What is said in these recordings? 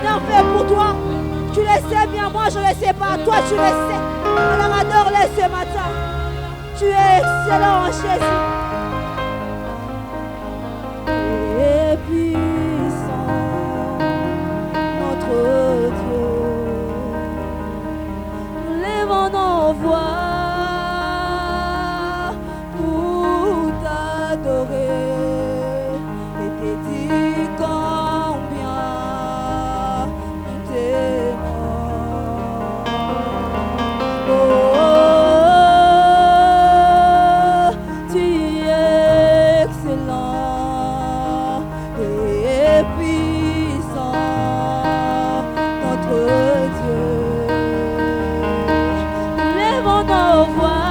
Seigneur fait pour toi. Tu le sais bien, moi je ne le sais pas. Toi tu le sais. Alors adore-le ce matin. Tu es excellent, Jésus. Et puissant, notre Dieu. Nous lèvons nos voix pour t'adorer. Et te dire combien nous t'aimons. Oh, tu es excellent et puissant, notre Dieu. Nous lèvons nos voix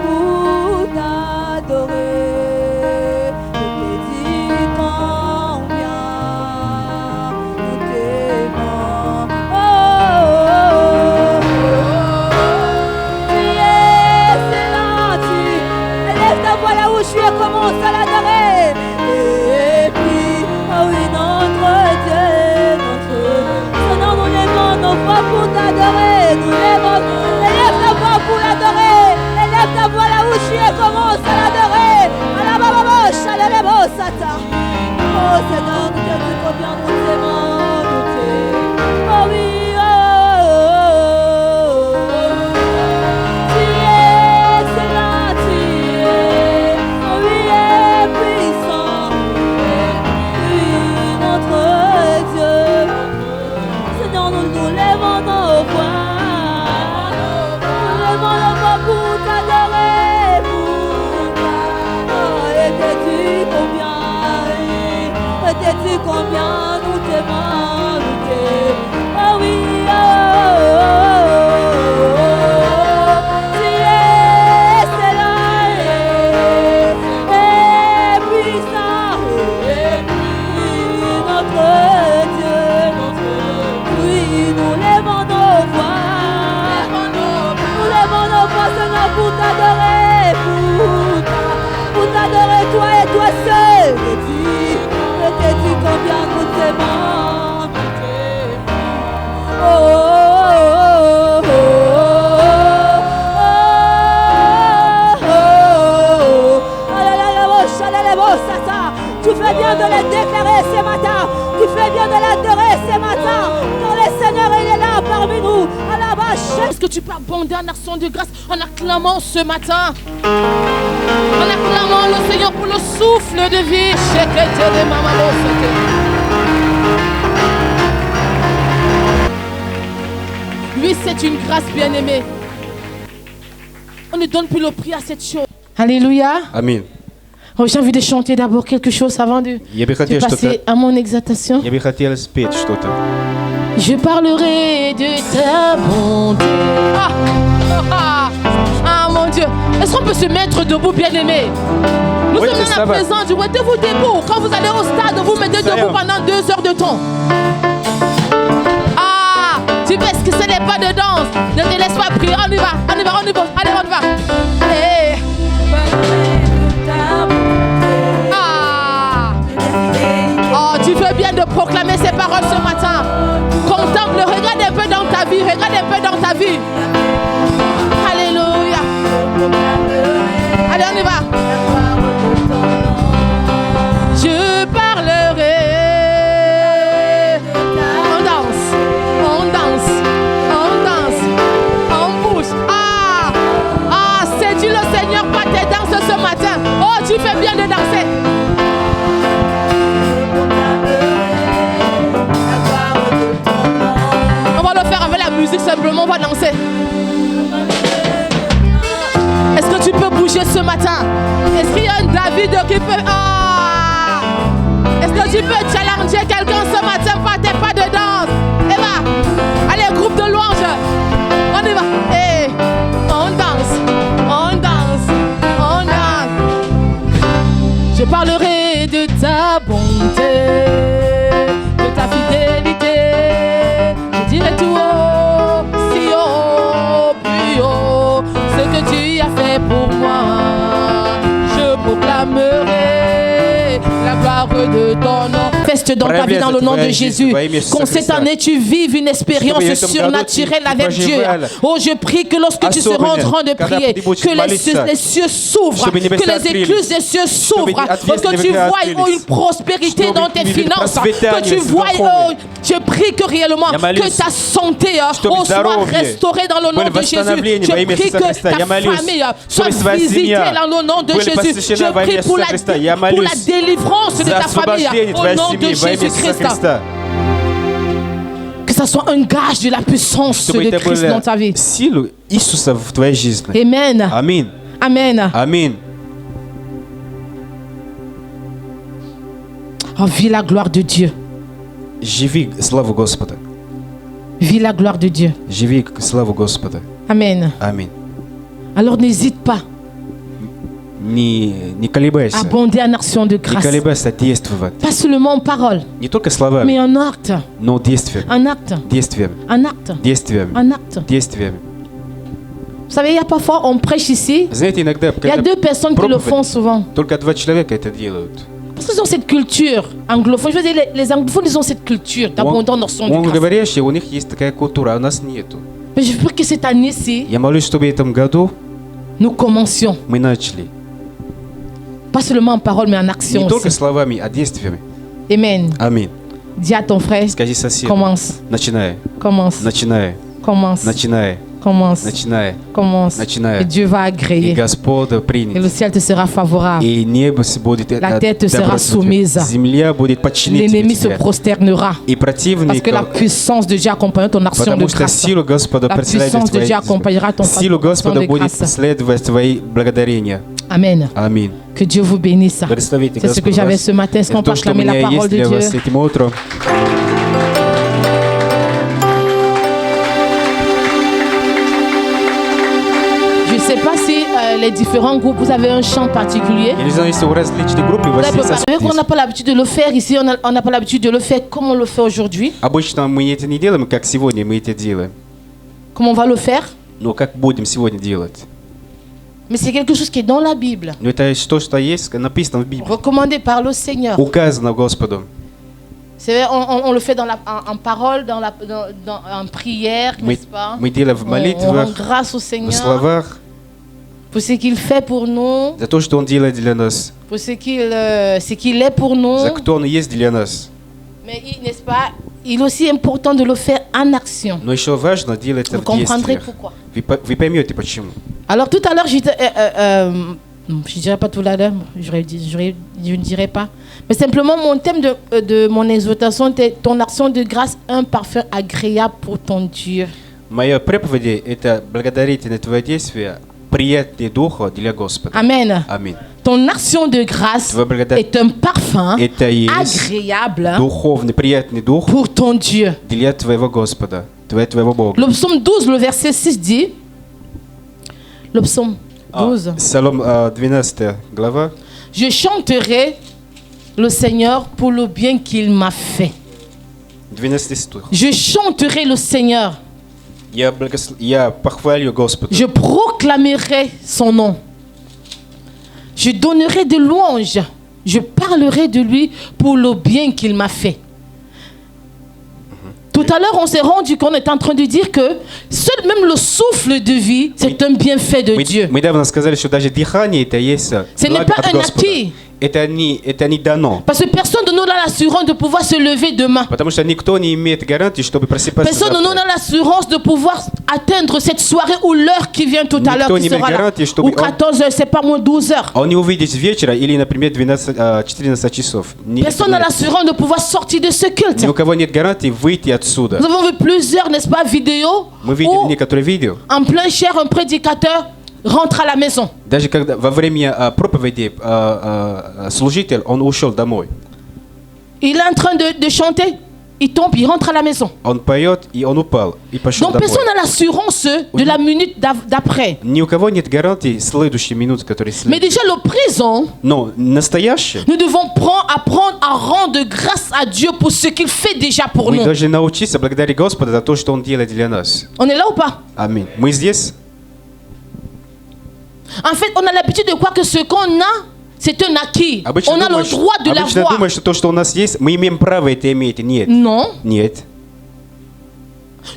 pour t'adorer et te dire combien nous t'aimons. Oh, tu es excellent, élève ta voix là où je suis et commence à l'adorer. Et puis, oh oui, notre Dieu, Seigneur, nous lèvons nos voix pour t'adorer. Élève ta voix pour l'adorer. Élève ta voix là où je suis et commence à l'adorer. Oh Seigneur, nous te disons combien nous t'aimons, nous t'aimons. Oh oui, oh. Tu es excellent, tu es, oh oui, et puissant, oui, notre Dieu. Seigneur, nous lèvons nos voix, pour t'adorer, et te dire combien nous t'aimons, nous t'aimons. Oh oui, oh, tu es excellent et puissant, notre Dieu. Oui, nous lèvons nos voix, Seigneur, pour t'adorer, pour t'adorer toi et toi seul. Je te dis combien nous t'aimons. Oh, oh, oh, oh, oh. Tu fais bien de le déclarer ce matin. Tu fais bien de l'adorer ce matin. Car le Seigneur, il est là parmi nous. Est-ce que tu peux abonder en action de grâce en acclamant ce matin? En acclamant le Seigneur pour le souffle de vie. Lui, c'est une grâce bien-aimée. On ne donne plus le prix à cette chose. Alléluia. Amen. Oh, j'ai envie de chanter d'abord quelque chose avant de passer à mon exaltation. Je parlerai de ta bonté. Ah, mon Dieu. Est-ce qu'on peut se mettre debout, bien-aimé? Nous sommes dans la présence du roi. Mettez-vous debout. Quand vous allez au stade, vous mettez debout pendant 2 heures de temps. Ah, tu sais ce que ce n'est pas de danse. Ne te laisse pas prier. On y va, on y va, on y va. Allez, on y va. Allez. Oh, tu fais bien de proclamer ces paroles ce matin. Contemple, regarde un peu dans ta vie, regarde un peu dans ta vie. Alléluia. Allez, on y va. Je parlerai. On danse, on danse, on danse, on bouge. Ah, séduis le Seigneur par tes danses ce matin. Oh, tu fais bien de danser. Musique simplement, on va danser. manifeste dans ta vie dans le nom de Jésus. Qu'en cette année, tu vives une expérience surnaturelle avec Dieu. Oh, je prie que lorsque tu seras en train de prier, que les cieux s'ouvrent, que les écluses des cieux s'ouvrent, que tu vois une prospérité dans tes finances, que tu vois, je prie que réellement, que ta santé soit restaurée dans le nom de Jésus. Je prie que ta famille soit visitée dans le nom de Jésus. Je prie pour la délivrance de ta famille au nom de Jésus-Christ. Que ça soit un gage de la puissance de Christ dans ta vie. Amen. Amen. Amen. Amen. Oh, vis la gloire de Dieu. Живи славу Господа. Vis la gloire de Dieu. Живи славу Господа. Amen. Аминь. Alors n'hésite pas. Не колебайся. Abonder en action de Не grâce. колебайся действовать. Pas seulement en parole, Не только словами, mais en acte. но действиями. En acte. Действиями. En acte. Действиями. En acte. Действиями. Vous savez, il y a parfois, on prêche ici, Знаете, иногда il y a deux personnes qui le font souvent. только 2 человека это делают. Parce qu'ils ont cette culture anglophone. Je veux dire, les anglophones, ils ont cette culture d'abondant en action de grâce. Англоговорящие, у них есть такая культура, а у нас нету. Mais je prie que cette année-ci, Я молюсь, чтобы в этом году nous commencions. мы начали. Pas seulement en parole, mais en action Не только aussi. словами, а действиями. Amen. Аминь. Dis à ton frère, Скажи соседу. commence, Начинай. commence, Начинай. commence, Начинай. commence, Начинай. commence. Начинай. Et Dieu va И agréer. Господа Et le принят. ciel te sera favorable. И небо будет La tête sera soumise. Земля будет подчинить L'ennemi se тебе. prosternera. И Parce que la противник, puissance de Dieu accompagne ton action de потому что grâce. сила Господа La представляет puissance de твои Dieu accompagnera ton сила action Господа de будет grâce. последовать твои благодарения. Amen. Аминь. Que Dieu vous bénisse. Благословите C'est ce que Господь j'avais вас. ce matin. Est-ce qu'on Это peut то, что у acclamer la меня parole есть de для вас Dieu? этим утром. Je ne sais pas si les différents groupes, vous avez un chant particulier. Я не знаю, если у различных групп, у вас есть C'est vrai qu'on n'a pas l'habitude de le faire ici, on n'a pas l'habitude de le faire comme on le fait aujourd'hui. Обычно мы это не делаем, как сегодня мы это делаем. Comme on va le faire. Но как будем сегодня делать? Mais c'est quelque chose qui est dans la Bible. Но это то, что есть, написано в Библии. Recommandé par le Seigneur. Указано Господом. C'est vrai, on le fait en parole, en prière, n'est-ce pas? Мы делаем в On rend молитвах, grâce au в Seigneur словах, pour ce qu'il fait pour nous, за то, что Он делает для нас, pour ce qu'il est pour nous. за кто Он есть для нас. Mais n'est-ce pas, il est aussi important de le faire en action. Но еще важно делать это Vous в comprendrez действиях. pourquoi. Вы поймете почему. Alors tout à l'heure, je ne dirais pas tout à l'heure, je ne dirais pas. Mais simplement, mon thème de mon exhortation était ton action de grâce, un parfum agréable pour ton Dieu. Моя проповедь – это благодарительное твое действие, приятный дух для Господа. Amen. Аминь. Ton action de grâce est un parfum Это есть agréable духовный, приятный дух pour ton Dieu. для твоего Господа, твоего Бога. Le psaume 12, le verset 6 dit, le psaume 12, Псалом 12 глава. je chanterai le Seigneur pour le bien qu'il m'a fait. 12 стих. Je chanterai le Seigneur. Я похвалю Господа. Je proclamerai son nom. Je donnerai des louanges. Je parlerai de lui pour le bien qu'il m'a fait. Tout à l'heure, on s'est rendu qu'on est en train de dire que seul même le souffle de vie, c'est un bienfait de Dieu. Мы недавно сказали, что даже дыхание это есть Ce n'est благо pas от un Господа. acquis. Это не дано. Parce que personne de nous n'a l'assurance de pouvoir se lever demain. Потому что никто не имеет гарантии, чтобы просыпаться Personne de nous n'a завтра. l'assurance de pouvoir atteindre cette soirée ou l'heure qui vient tout à l'heure, Никто qui не имеет sera là. гарантии, чтобы Ou 14 heures, c'est pas moins 12 heures. Он не увидит вечера или, например, 14 часов. Personne n'a l'assurance de pouvoir sortir de ce culte. Ни у кого нет гарантии выйти отсюда. Nous avons vu plusieurs, n'est-ce pas, vidéos Мы видели où, некоторые видео. en plein chair, un prédicateur rentre à la maison. Даже когда во время проповеди служитель, он ушел домой. Il est en train de chanter, il tombe, il rentre à la maison. Он поет, и он упал, и пошел Donc домой. personne n'a l'assurance de la minute d'après. Ни у кого нет гарантии следующей минуты, которая Mais следует. déjà le présent, Но настоящее, nous devons apprendre à rendre grâce à Dieu pour ce qu'il fait déjà pour мы nous. должны научиться благодарить Господа за то, что Он делает для нас. On est là ou pas? Аминь. Мы здесь. En fait, on a l'habitude de croire que ce qu'on a, c'est un acquis. Обычно On a le droit de обычно l'avoir. думаешь, что то, что у нас есть, мы имеем право это иметь. Нет. Non. Нет.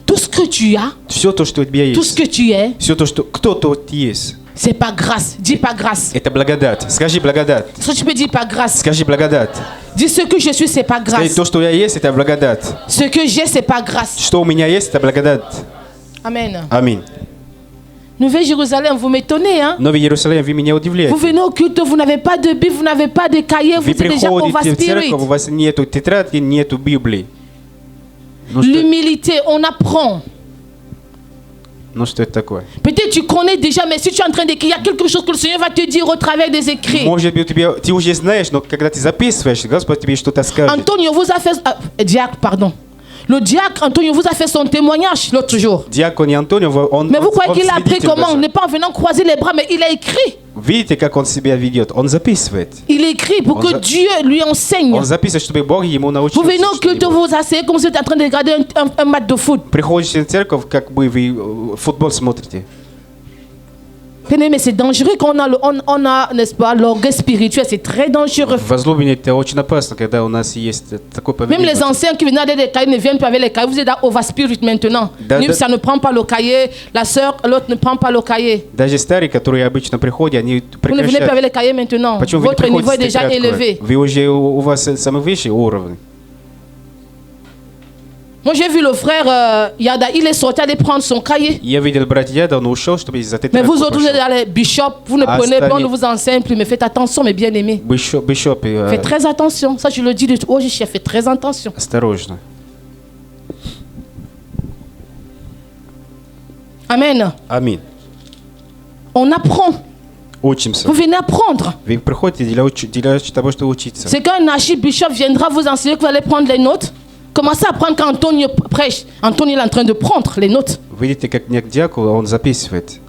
Tout ce que tu as, Все то, что у тебя tout ce есть, que tu es, все то, что кто-то есть, c'est pas grâce. Dis pas grâce. это благодать. Скажи благодать. Est-ce que tu peux dire pas grâce? Скажи благодать. Dis ce que je suis, c'est pas Скажи, grâce. то, что у меня есть, это благодать. Ce que j'ai, c'est pas grâce. Что у меня есть, это благодать. Amen. Аминь. Nouvelle-Jérusalem, vous m'étonnez, hein? Новый Иерусалим, вы меня удивляете. Vous venez au culte, vous n'avez pas de Bible, vous n'avez pas de cahier, vous Вы êtes déjà over приходите в spirit. церковь, у вас нету тетрадки, нету Библии. L'humilité, on apprend. Ну что это такое? Peut-être tu connais déjà, mais si tu es en train d'écrire, il y a quelque chose que le Seigneur va te dire au travers des écrits. Может быть, ты уже знаешь, но когда ты записываешь, Господь тебе что-то скажет. Antonio vous a fait... diacre, pardon. Le diacre Antonio vous a fait son témoignage l'autre jour. Диакон Антонио, Mais vous croyez qu'il a appris comment? Ne pas en venant croiser les bras, mais il a écrit. Видите, как он себя ведет? Он записывает. Il écrit pour que Dieu lui enseigne. Он записывает, чтобы Бог ему научил. Vous venez au culte, vous vous asseyez comme si vous êtes en train de regarder un match de foot. Приходите в церковь, как бы вы футбол смотрите. Mais c'est dangereux quand on a, n'est-ce pas, l'orgueil spirituel, c'est très dangereux. Возлюбленные, это очень опасно, когда у нас есть такое Même поведение. les anciens qui venaient avec des cahiers ne viennent pas avec les cahiers. Vous êtes over spirit maintenant. Lui, ça ne prend pas le cahier. La sœur, l'autre ne prend pas le cahier. Даже старые, которые обычно приходят, они Vous ne venez pas прекращают. avec les cahiers maintenant. Почему вы не Votre niveau est приходите с déjà тетрадкой? élevé. Вы уже, у вас самый высший уровень. Moi, j'ai vu le frère Yada, il est sorti aller prendre son cahier. Я видел брат Яда, он ушел, чтобы за Mais тетрадку vous autres, vous êtes пошел. allés, Bishop, vous ne prenez pas, on ne vous enseigne plus. Mais faites attention, mes bien-aimés. Бишоп, Faites très attention. Ça, je le dis de tout. Oh, j'ai fait très attention. осторожно. Amen. Аминь. On apprend. Учимся. Vous venez apprendre. Вы приходите для того, чтобы учиться. C'est quand un archibishop viendra vous enseigner que vous allez prendre les notes. Commencez à prendre quand Antonio prêche. Antonio est en train de prendre les notes. Видите, как не к диаку, он записывает.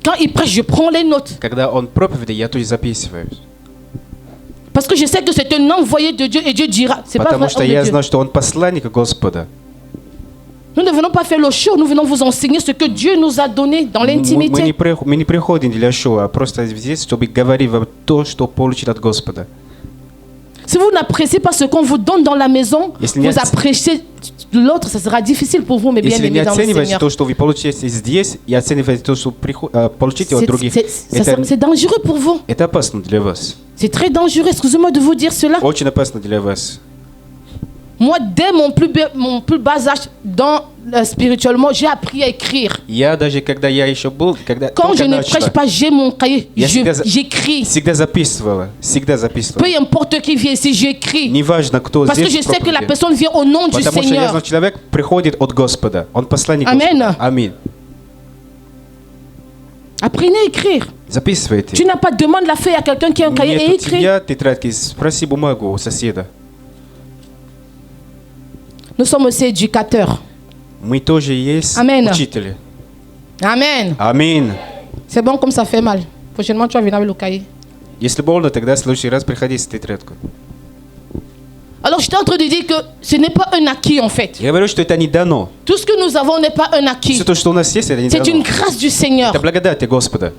Quand il prêche, je prends les notes. Когда он проповедует, я тоже записываю. Parce que je sais que c'est un envoyé de Dieu et Dieu dira. C'est pas Потому vrai, что homme de я Dieu. знаю, что он посланник Господа. Nous ne venons pas faire le show, nous venons vous enseigner ce que Dieu nous a donné dans Мы l'intimité. не приходим для шоу, а просто здесь, чтобы говорить вам то, что получит от Господа. Si vous n'appréciez pas ce qu'on vous donne dans la maison, Если vous не оц- appréciez l'autre, ça sera difficile pour vous, mes Если не bien-aimés dans le оцениваете Seigneur. то, что вы получаете здесь, и оцениваете то, что получите от других, C'est dangereux pour vous. это опасно для вас. C'est très dangereux. Excusez-moi de vous dire cela. Очень опасно для вас. Moi, dès mon plus bas âge, spirituellement, j'ai appris à écrire. Я даже, когда я еще был, когда Quand только je ne начала, prêche pas, j'ai mon cahier. Я J'écris. всегда записывала. Peu importe qui vient ici, j'écris. Неважно, кто Parce que здесь je sais que la проповедует. personne vient au nom du Потому что я Seigneur. знаю, человек приходит от Господа. Он посланник Амен. Господа. Аминь. Apprenez à écrire. Записывайте. Tu n'as pas de demande la feuille à quelqu'un qui a un cahier et Нет у écrit. тебя тетрадки, спроси бумагу у соседа. Nous sommes aussi éducateurs. Мы тоже есть Амен. учители. Amen. Аминь. C'est bon comme ça fait mal. Prochainement, tu vas venir avec le cahier. Если больно, тогда в следующий раз приходи с тетрадкой. Alors, j'étais en train de dire que ce n'est pas un acquis en fait. Я говорю, что это не дано. Tout ce que nous avons n'est pas un acquis. Все то, что у нас есть, это не C'est une дано. grâce du Seigneur. Это благодать Господа.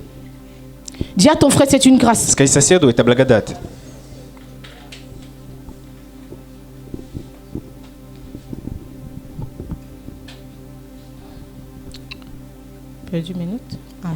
Dis à ton frère, c'est une grâce. Скажи соседу, это благодать. Perdu minute. Ouais.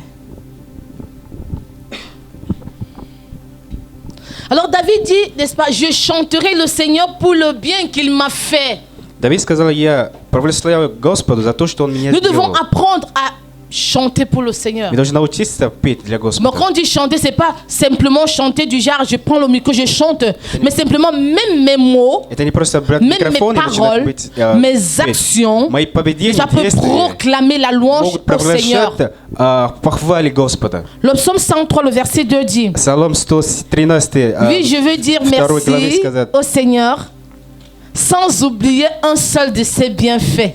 Alors David dit, n'est-ce pas, je chanterai le Seigneur pour le bien qu'il m'a fait. Давид сказал, я прославляю Господу за то, что Он меня Nous devons сделал. apprendre à chanter pour le Seigneur. Мы должны научиться петь для Mais Господа. quand on dit chanter, c'est pas simplement chanter du genre, je prends le micro, je chante, mais simplement même mes mots, Это не просто брать même mes микрофон и начинать paroles, быть, mes петь. actions, Мои поведения, ça peut действия proclamer la louange могут au Seigneur. провозглашать похвали Господа. Le psaume 103, le verset 2 dit, Псалом 113. oui, je veux dire второй главе merci сказать, au Seigneur, sans oublier un seul de ses bienfaits.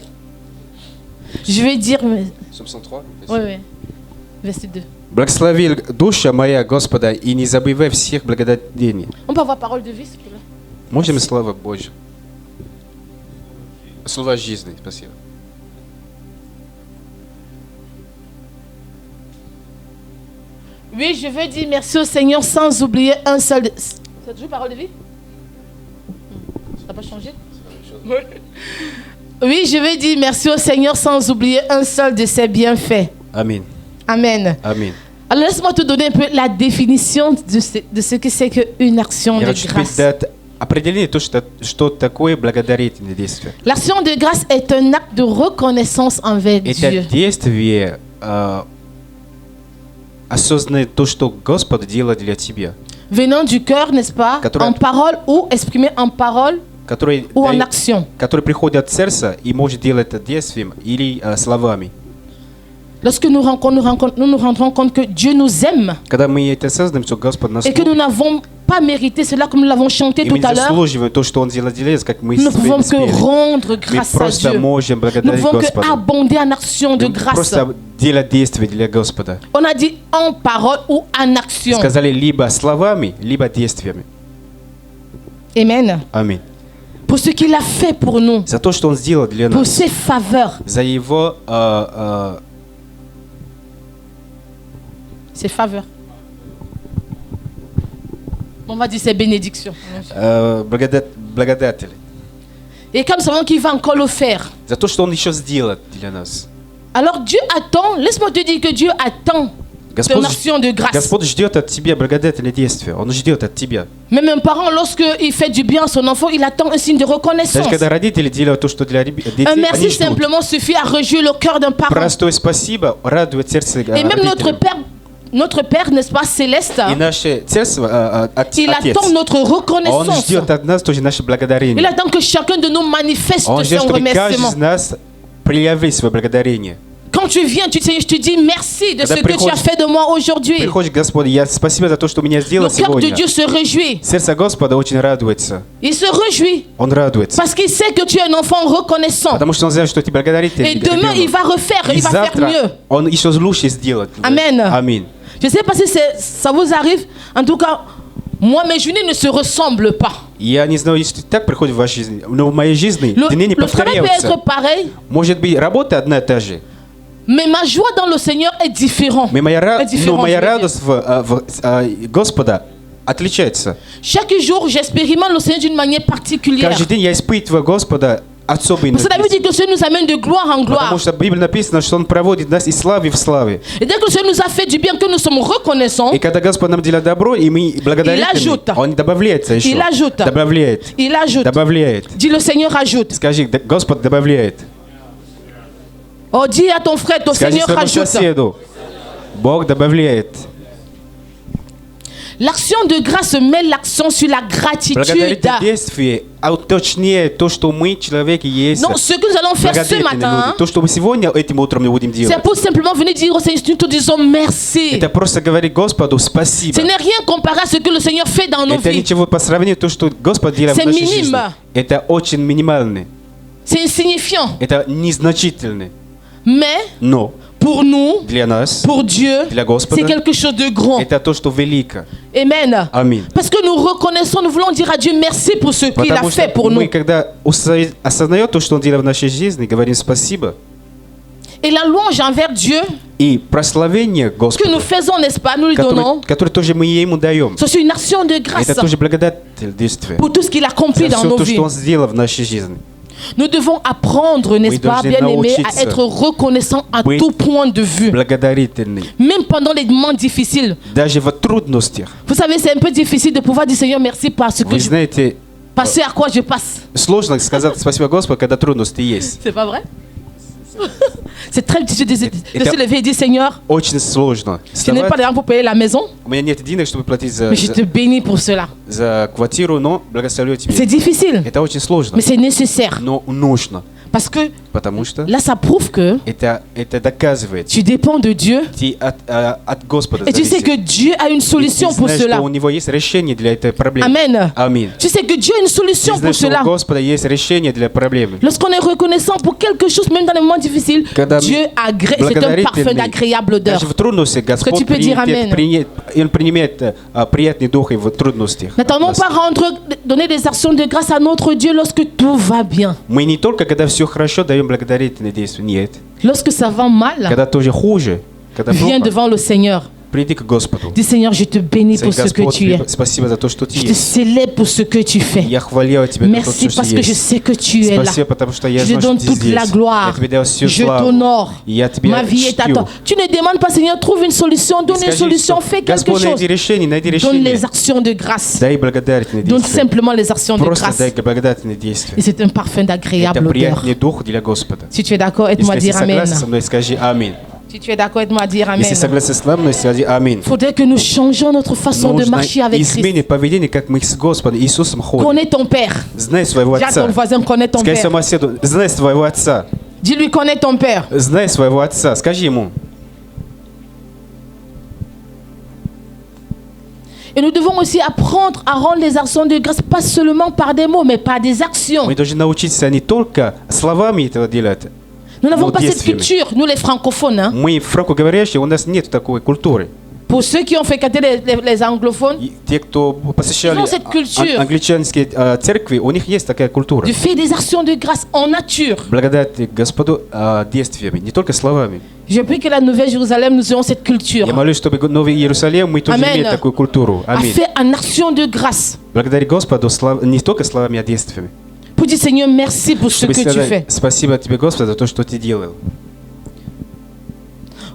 Je vais dire, oui, oui, verset 2. Благослови душа моя Господа и не забывай всех благодатений. On peut avoir parole de vie, s'il vous plaît? Можем слава Божья. Слова жизни, спасибо. Oui, je veux dire merci au Seigneur sans oublier un seul... C'est toujours parole de vie? Ça n'a pas changé? Oui, je veux dire merci au Seigneur sans oublier un seul de ses bienfaits. Amen. Amen. Amen. Alors laisse-moi te donner un peu la définition de ce que c'est qu'une action de grâce. L'action de grâce est un acte de reconnaissance envers Dieu. Это действие, осознанное то, что Господь делает для тебя. Venant du cœur, n'est-ce pas? En parole ou exprimé en parole ou en action. Который приходит от сердца и может делать это действием или словами. Lorsque nous nous rendrons compte que Dieu nous aime Когда мы это осознаем, что Господь нас et que nous n'avons pas mérité cela comme nous l'avons chanté tout à l'heure, то, что Он делает для нас, как мы nous ne pouvons que rendre grâce à Dieu. Nous ne pouvons que abonder en action de grâce. Просто делать действия для Господа. On a dit en parole ou en action. Сказали либо словами, либо действиями. Amen. Аминь. Pour ce qu'il a fait pour nous. За то, что Он сделал для нас. Pour ses faveurs. За Его ses faveurs. On va dire ses bénédictions. Благодатели. Et comme nous savons qu'il va encore le faire. За то, что Он еще сделает для нас. Alors Dieu attend, laisse-moi te dire que Dieu attend ton action de grâce. Господь ждет от тебя благодетельные действия. Он ждет от тебя. Même un parent, lorsqu'il fait du bien à son enfant, il attend un signe de reconnaissance. Даже когда родители делают то, что для детей, un merci simplement suffit à réjouir le cœur d'un parent. Простое спасибо радует сердце родителей. Et même notre Père, n'est-ce pas, céleste, il attend notre reconnaissance. Il attend que chacun de nous manifeste son remerciement. Quand tu viens, je te dis merci de ce que tu as fait de moi aujourd'hui. Le cœur de Dieu se réjouit. Il se réjouit. Parce qu'il sait que tu es un enfant reconnaissant. Et demain, il va refaire, il va faire mieux. Amen. Amen. Je ne sais pas si ça vous arrive. En tout cas, moi, mes journées ne se ressemblent pas. Я не знаю, если так приходит в вашей жизни, но в моей жизни дни не повторяются. Может быть, работа одна и та же. Mais ma joie dans le Seigneur est différente. Но моя радость в Господа отличается. Chaque jour, j'expérimente le Seigneur d'une manière particulière. Каждый день я испытываю Господа особенно. Parce que la Bible dit que le Seigneur nous amène de gloire en gloire. Потому что в Библии написано, что Он проводит нас из славы в славе. Et dès que le Seigneur nous a fait du bien, que nous sommes reconnaissants, и когда Господь нам делает добро, и мы благодарим, Он добавляется еще. Il ajoute. Добавляет. Il ajoute. Добавляет. Dis le Seigneur ajoute. Скажи, Господь добавляет. Oh, dis à ton frère, ton Seigneur rajoute. Соседу, Бог добавляет. L'action de grâce met l'accent sur la gratitude. Non, ce que nous allons faire ce matin, c'est pour simplement venir dire au Seigneur, nous te disons merci. Ce n'est rien comparé à ce que le Seigneur fait dans nos vies. C'est minime. C'est insignifiant. Mais pour nous, pour Dieu, c'est quelque chose de grand. Amen. Amen. Parce que nous reconnaissons, nous voulons dire à Dieu merci pour ce qu'il a fait pour nous. Et la louange envers Dieu que nous faisons, n'est-ce pas, nous lui donnons. C'est une action de grâce pour tout ce qu'il a accompli dans nos vies. Nous devons apprendre, n'est-ce pas, bien-aimés, à être reconnaissants à tout point de vue. Même pendant les moments difficiles. Vous savez, c'est un peu difficile de pouvoir dire Seigneur merci parce que passer à quoi je passe. C'est pas vrai? C'est très difficile de se lever et dire Seigneur, je n'ai pas d'argent pour payer la maison, mais je te bénis pour cela. C'est difficile, mais c'est nécessaire. Parce que là, ça prouve que tu dépends de Dieu et tu sais que Dieu a une solution pour cela. Amen. Tu sais que Dieu a une solution pour cela. Lorsqu'on est reconnaissant pour quelque chose, même dans les moments difficiles, Dieu agrée, c'est un parfum d'agréable odeur. Est-ce que tu peux dire Amen? N'attendons pas donner des actions de grâce à notre Dieu lorsque tout va bien. Lorsque ça va mal, viens devant le Seigneur. приди к Господу. Dis Seigneur, je te bénis pour ce que tu es. Спасибо за то, что ты Je te есть. célèbre pour ce que tu fais. Я хвалю тебя за то, Merci что parce ты que je есть. sais que tu es là. Спасибо, потому что я Je te знаю, что donne ты toute la здесь. gloire. Я тебе даю всю Je славу. t'honore. И я тебя Ma vie est à чтю. toi. Tu ne demandes pas, Seigneur, trouve une solution, donne une Скажи, solution, что, fais quelque Господь, chose. найди решение, найди Donne решение. les actions de grâce. Дай благодательные Donne действия. simplement les actions de Просто grâce. дай благодательные действия. Et c'est un parfum d'agréable Это odeur. приятный дух для Господа. Si tu es d'accord, aide-moi à Если ты dire Amen. согласен со мной, скажи аминь. Si tu es d'accord, aide-moi à dire Amen. Если согласен со мной, скажи аминь. Il faudrait que nous changions notre façon de Нужно marcher avec Christ. изменить поведение, как мы с Господом Иисусом ходим. Connais ton Père. Знай своего Dis à отца. ton voisin, connais ton Скажи Père. своему соседу, знай своего отца. Dis-lui, connais ton Père. Знай своего отца. Скажи ему. Et nous devons aussi apprendre à rendre les actions de grâce, pas seulement par des mots, mais par des actions. Мы должны научиться не только словами этого делать. Nous n'avons но pas cette действиями. culture, nous les francophones. Hein. Мы франкоговорящие, у нас нет такой культуры. Pour ceux qui ont fréquenté les anglophones, И те, кто посещали Ils ont cette culture. англичанские церкви, у них есть такая культура. de faire des actions de grâce en nature. Благодать Господу действиями, не только словами. Je prie que la Nouvelle Jérusalem, nous ayons cette culture. Я молюсь, чтобы Новый Иерусалим, мы тоже Amen. имеем такую культуру. À Аминь. faire en action de grâce. Благодари Господу не только словами, а действиями. Pour dire Seigneur, merci pour ce Чтобы que tu fais. сказать спасибо тебе, Господи, за то, что ты делал.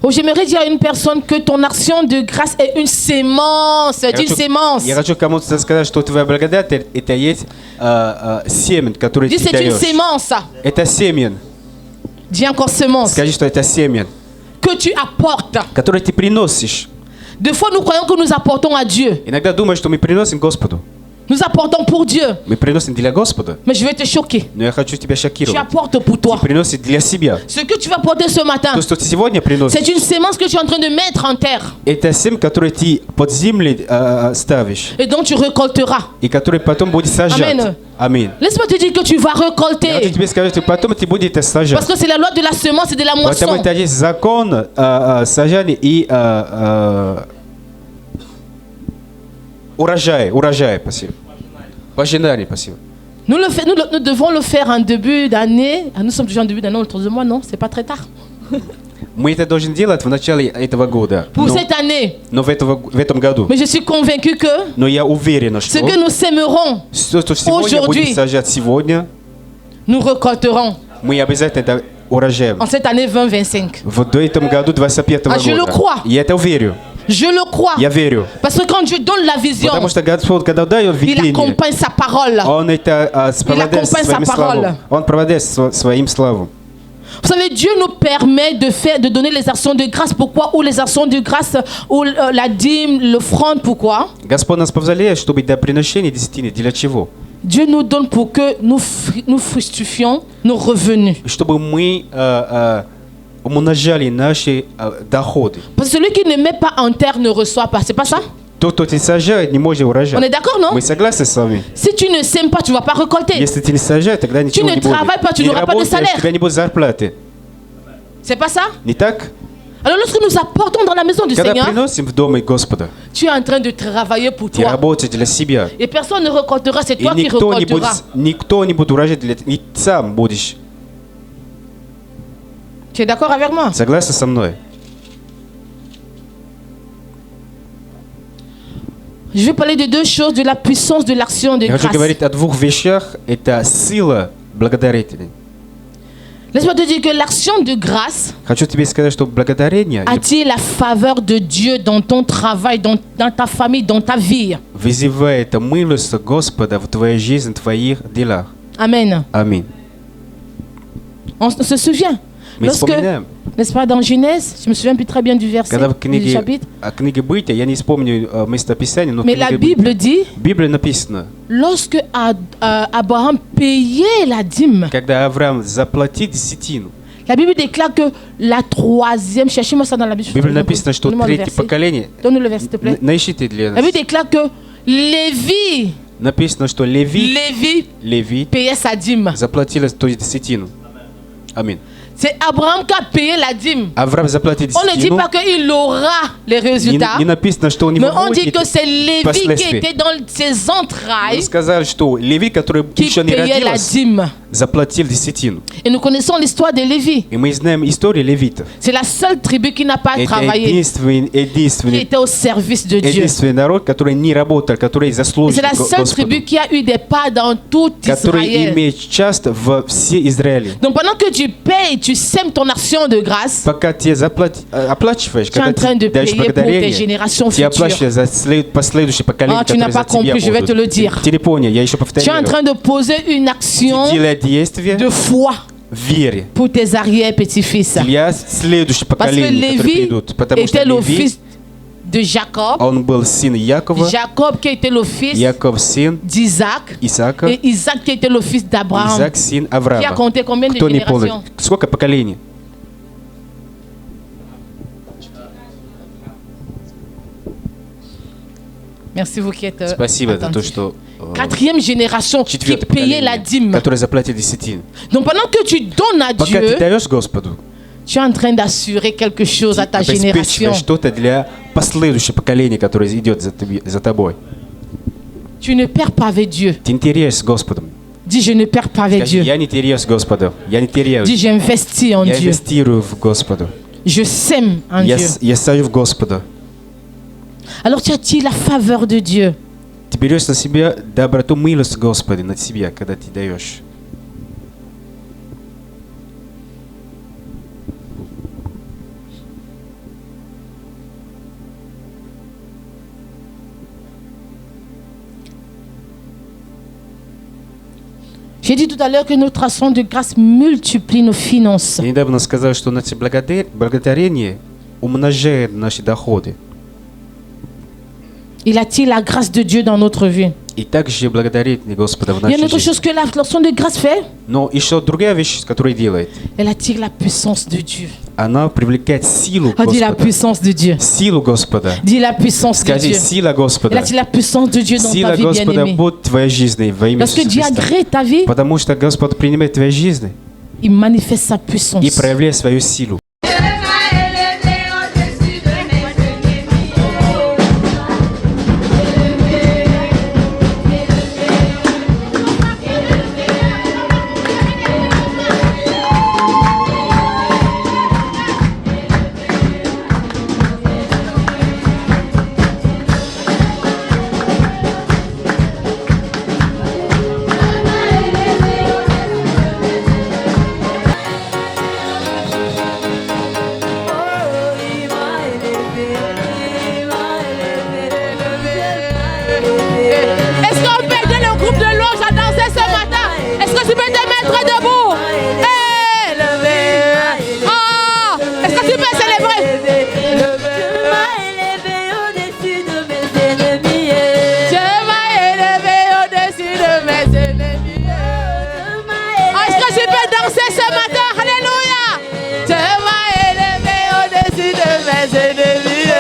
Oh, j'aimerais dire à une personne que ton action de grâce est une sémence. Dis une sémence. Я хочу кому-то сказать, что твоя благодать это есть семя, которое Dis ты c'est une даешь. sémence. Это семя. Dis encore semence. Скажи, что это семя, Que tu apportes. которое ты приносишь. Des fois, nous croyons que nous apportons à Dieu. Иногда думаешь, что мы приносим Господу. Nous apportons pour Dieu. Мы приносим для Господа. Mais je vais te choquer. Но я хочу тебя Tu шокировать. apportes pour toi. Ты приносишь для себя. Ce que tu vas porter ce matin, То, что ты сегодня приносишь, c'est une sémence que tu es en train de mettre en terre. это семя, которое ты под землю ставишь. Et donc tu récolteras. И который потом будет сажать. Amen. Аминь. Laisse-moi te dire que tu vas Я хочу récolter. тебе сказать, что потом ты будешь это сажать. Parce que c'est la loi de la semence et de la Потому moisson. что есть закон сажания и урожая, спасибо. Пожинание, спасибо. Nous devons le faire en début d'année. Ah, nous sommes déjà en début d'année autour de moi, non? C'est pas très tard. Мы это должны делать в начале этого года. Pour cette année. Но в этом году. Mais je suis convaincu que Но я уверен, ce что que nous sèmerons, что сегодня будем сажать сегодня, nous récolterons мы обязательно это урожаем. en cette année 2025. В этом году 25-го Ah, je le года. crois. Я это уверю. Je le crois. Я верю. Parce que quand Dieu donne la vision, Потому что Господь, когда дает il видение, accompagne sa parole. Он это сопровождает accompagne своим sa parole. славом. Он проводит своим славом. Vous savez, Dieu nous permet de donner les actions de grâce. Pourquoi? Ou les actions de grâce, ou la dîme, l'offrande. Pourquoi? Господь нас позволяет, чтобы до приношения десятины. Для чего? Dieu nous donne pour que nous fructifions nos revenus. Чтобы мы умножали наши доходы. Parce que celui qui ne met pas en terre ne reçoit pas. C'est pas ça? Тот, кто не сажает, не может урожать. On est d'accord, non? Мы согласны с вами? Si tu ne sèmes pas, tu ne vas pas récolter. Если ты не сажаешь, тогда ничего ne не будет. travailles pas, tu Не n'auras pas de работаешь, salaire. у тебя не будет зарплаты. C'est pas ça? Не так? Alors lorsque nous apportons dans la maison du Когда Seigneur, приносим в дом Господа, tu es en train de travailler pour ты toi. работаешь для себя. Et personne ne récoltera, c'est И toi qui никто не будет урожать, и сам будешь. Tu es d'accord avec moi? Согласен со мной? Je vais parler de deux choses, de la puissance de l'action de Я хочу grâce. говорить о двух вещах. Это сила благодарителей. Laisse-moi te dire que l'action de grâce Хочу тебе сказать, что благодарение attire la faveur de Dieu dans ton travail, dans ta famille, dans ta vie. вызывает милость Господа в твоей жизни, в твоих делах. Amen. Аминь. On se souvient. Мы вспоминаем. N'est-ce pas, dans Genèse, je me souviens plus très bien du verset, Когда в du chapitre. книге Бытия, я не вспомню местописание, но в Mais la книге Bible dit, В Библии написано, lorsque Abraham payait la dîme, когда Авраам заплатил десятину, la Bible déclare que la troisième, cherchez-moi ça dans la Bible. в Библии написано, что Donne-moi le третье verset. поколение, Donne-nous le verset, s'il te plaît. наищите для La нас, Bible déclare que Lévi написано, что Леви payait sa dîme. заплатил ту десятину. Аминь. C'est Abraham qui a payé la dîme. On ne dit pas qu'il aura les résultats. Mais on dit que c'est Lévi qui était dans ses entrailles qui payait la dîme. Et nous connaissons l'histoire de Lévi. C'est la seule tribu qui n'a pas travaillé, qui était au service de Dieu. C'est la seule tribu qui a eu des parts dans tout Israël. Donc pendant que tu payes, tu sèmes ton action de grâce, tu es en train de payer pour tes générations futures. Ah, tu n'as pas compris, je vais te le dire. Tu es en train de poser une action de foi pour tes arrière-petits-fils. Parce que Lévi était le fils de Jacob. Jacob qui était le fils d'Isaac. Et Isaac qui était le fils d'Abraham. Qui a compté combien de générations? Merci vous qui êtes attentifs. Quatrième génération qui payait la dîme. Donc pendant que tu donnes à Dieu, tu es en train d'assurer quelque chose à ta génération. Tu ne perds pas avec Dieu. Dis, je ne perds pas avec Dieu. Dis, j'investis en Dieu. Je sème en Dieu. Alors tu attires la faveur de Dieu. Ты берешь на себя доброту, милость Господа над себя, когда ты даешь. J'ai dit tout à l'heure que notre action de grâce multiplie nos finances. Я недавно сказал, что наше благодарение умножает наши доходы. Il attire la grâce de Dieu dans notre vie. И также благодарить Господа в нашей жизни. Il y a une autre жизни. chose que l'action de grâce fait. Но еще другая вещь, которую делает. Elle attire la puissance de Dieu. Она привлекает силу Господа. Dis la puissance de Dieu. Силу Господа. Dis la puissance de Скажи, Dieu. сила Господа. Elle attire la puissance de Dieu dans Сила ta vie, Господа bien-aimée. будет в твоей жизни во имя Parce que Иисуса Dieu Христа. agrée ta vie. Потому что Господь принимает твою жизнь Il manifeste sa puissance. и проявляет свою силу. Est-ce qu'on peut aider le groupe de louange à danser ce matin? Est-ce que tu peux te mettre debout? Élevé. Oh, est-ce que tu peux célébrer? Dieu m'a élevé au-dessus de mes ennemis. Oh, est-ce que tu peux danser ce matin? Alléluia. Dieu m'a élevé au-dessus de mes ennemis.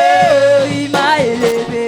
Il m'a élevé.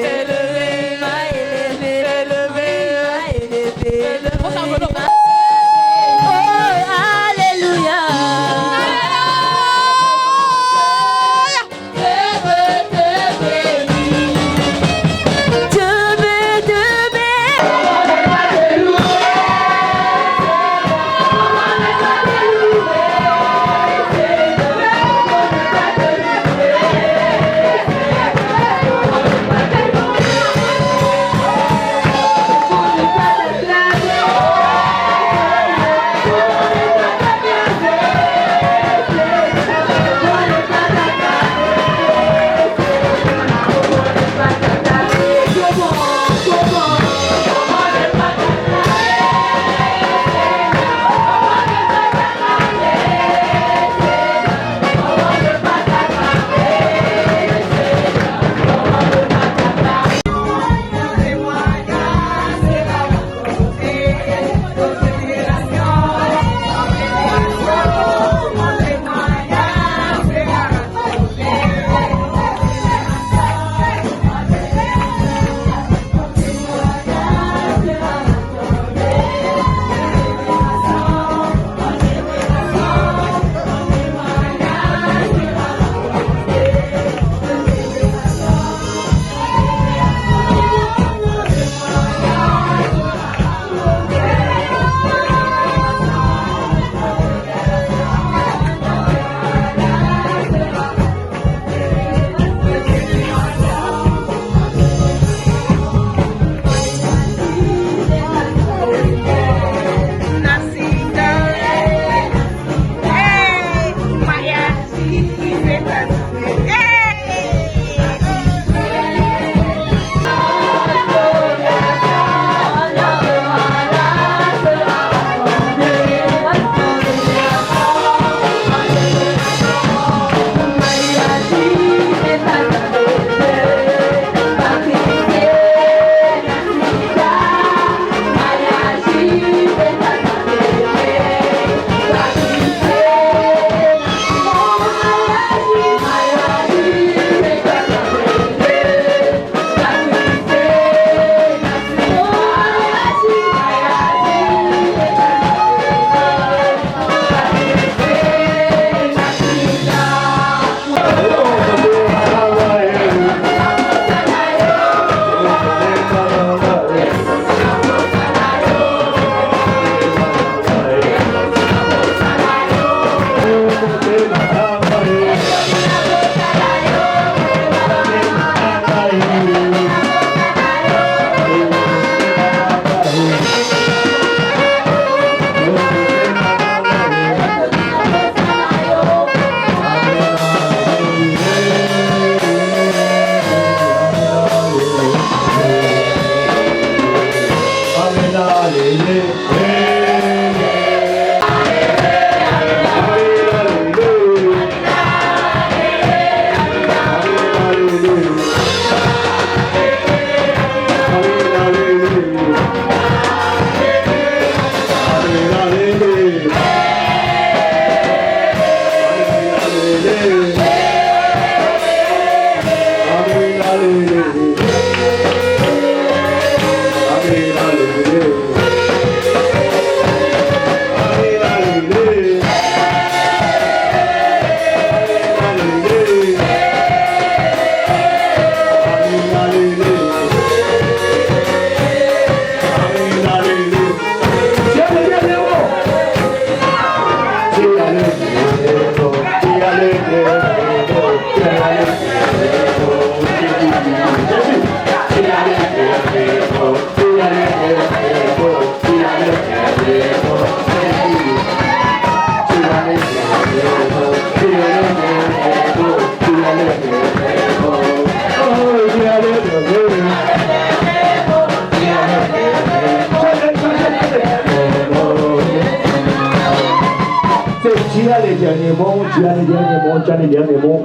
Tu as les derniers mots, tu as les derniers mots, tu as les derniers mots.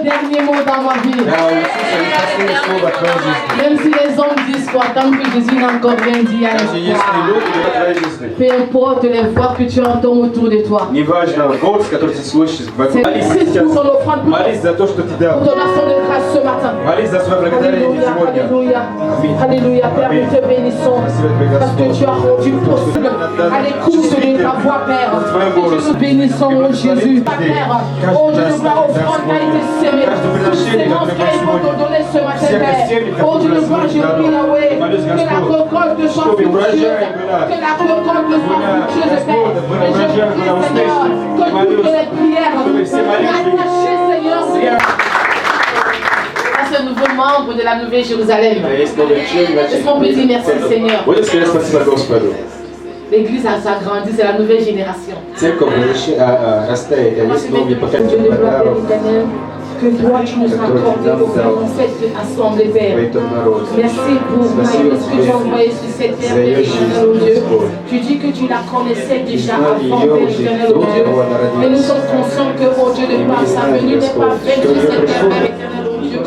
Dernier mot dans ma vie. Même si les hommes disent quoi, tant que Jésus n'a encore rien dit à l'histoire. Peu importe les voix que tu entends autour de toi. C'est pour ton offrande, pour ton action de grâce ce matin. Alléluia, alléluia. Alléluia, Père, nous te bénissons. Parce que tu as rendu possible à l'écoute de ta voix, Père. Et nous te bénissons, oh Jésus. Père, oh Dieu, de gloire, offrande qui a été sémée. Toute sémence qui a été donnée ce matin, Père. Oh Dieu, de gloire, je prie, Yahweh, que la récolte soit fructueuse. Que la récolte soit fructueuse, Père. Et je prie, Seigneur, que toutes les prières attachées, Seigneur, à ce nouveau membre de la Nouvelle Jérusalem. Est-ce qu'on peut dire merci, Seigneur? L'église a s'agrandi, c'est la nouvelle génération. Que toi tu nous accordes dans cette assemblée, Père. Merci pour Maïs que tu as envoyé sur cette terre, Père éternel, oh Dieu. Tu dis que tu la connaissais déjà avant, Père éternel, oh Dieu. Mais nous sommes conscients que, oh Dieu, de par sa venue n'est pas vaine sur cette terre, Père éternel, oh Dieu.